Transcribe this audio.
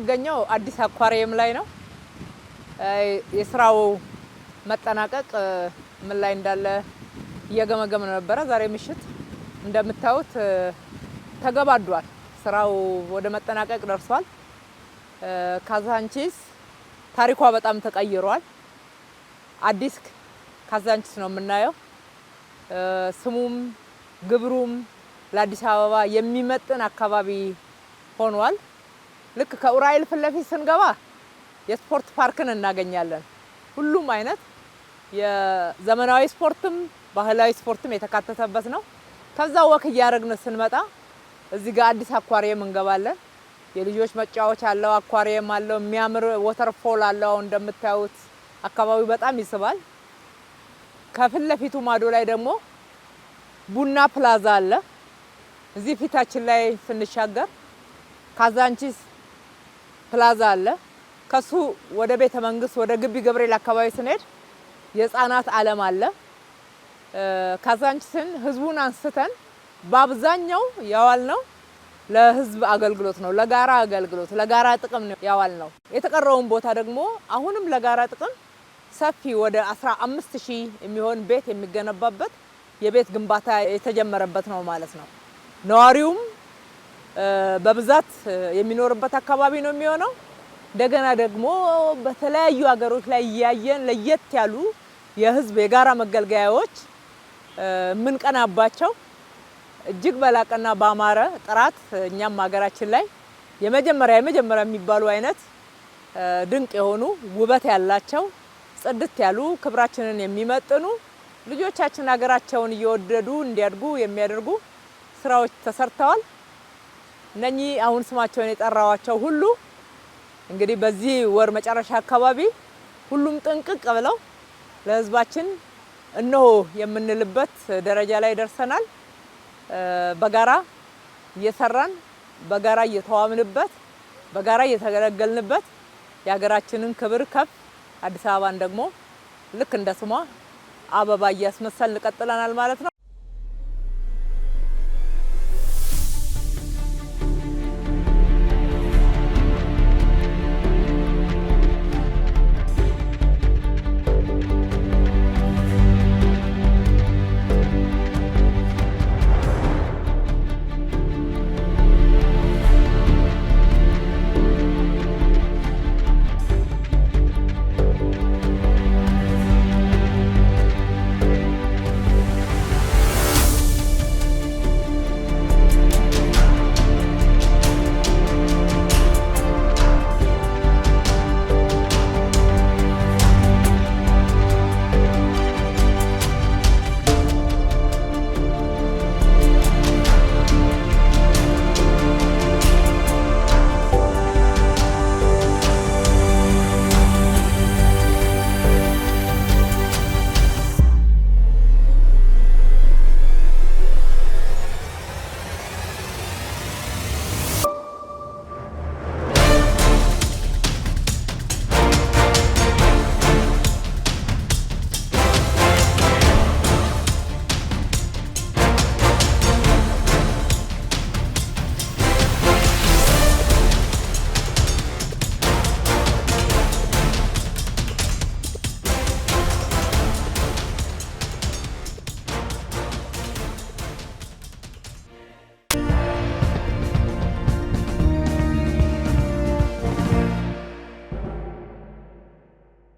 የምንገኘው አዲስ አኳሪየም ላይ ነው። የስራው መጠናቀቅ ምን ላይ እንዳለ እየገመገምን ነበረ። ዛሬ ምሽት እንደምታዩት ተገባዷል። ስራው ወደ መጠናቀቅ ደርሷል። ካዛንቺስ ታሪኳ በጣም ተቀይሯል። አዲስ ካዛንቺስ ነው የምናየው። ስሙም ግብሩም ለአዲስ አበባ የሚመጥን አካባቢ ሆኗል። ልክ ከኡራኤል ፊት ለፊት ስንገባ የስፖርት ፓርክን እናገኛለን። ሁሉም አይነት የዘመናዊ ስፖርትም ባህላዊ ስፖርትም የተካተተበት ነው። ከዛ ወክ እያደረግን ስንመጣ እዚህ ጋር አዲስ አኳሪየም እንገባለን። የልጆች መጫወቻ አለው፣ አኳሪየም አለው፣ የሚያምር ወተርፎል አለው። እንደምታዩት አካባቢው በጣም ይስባል። ከፊት ለፊቱ ማዶ ላይ ደግሞ ቡና ፕላዛ አለ። እዚህ ፊታችን ላይ ስንሻገር ካዛንቺስ ፕላዛ አለ። ከሱ ወደ ቤተ መንግስት ወደ ግቢ ገብርኤል አካባቢ ስንሄድ የህፃናት ዓለም አለ። ካዛንቺስን ህዝቡን አንስተን በአብዛኛው ያዋልነው ለህዝብ አገልግሎት ነው፣ ለጋራ አገልግሎት ለጋራ ጥቅም ነው ያዋልነው። የተቀረውን ቦታ ደግሞ አሁንም ለጋራ ጥቅም ሰፊ ወደ 15000 የሚሆን ቤት የሚገነባበት የቤት ግንባታ የተጀመረበት ነው ማለት ነው። ነዋሪውም በብዛት የሚኖርበት አካባቢ ነው የሚሆነው። እንደገና ደግሞ በተለያዩ ሀገሮች ላይ ያየን ለየት ያሉ የህዝብ የጋራ መገልገያዎች የምንቀናባቸው እጅግ በላቀና ባማረ ጥራት እኛም ሀገራችን ላይ የመጀመሪያ የሚባሉ አይነት ድንቅ የሆኑ ውበት ያላቸው ጽድት ያሉ ክብራችንን የሚመጥኑ ልጆቻችን ሀገራቸውን እየወደዱ እንዲያድጉ የሚያደርጉ ስራዎች ተሰርተዋል። እነኚህ አሁን ስማቸውን የጠራዋቸው ሁሉ እንግዲህ በዚህ ወር መጨረሻ አካባቢ ሁሉም ጥንቅቅ ብለው ለህዝባችን እነሆ የምንልበት ደረጃ ላይ ደርሰናል። በጋራ እየሰራን በጋራ እየተዋምንበት በጋራ እየተገለገልንበት የሀገራችንን ክብር ከፍ አዲስ አበባን ደግሞ ልክ እንደ ስሟ አበባ እያስመሰልን ቀጥለናል ማለት ነው።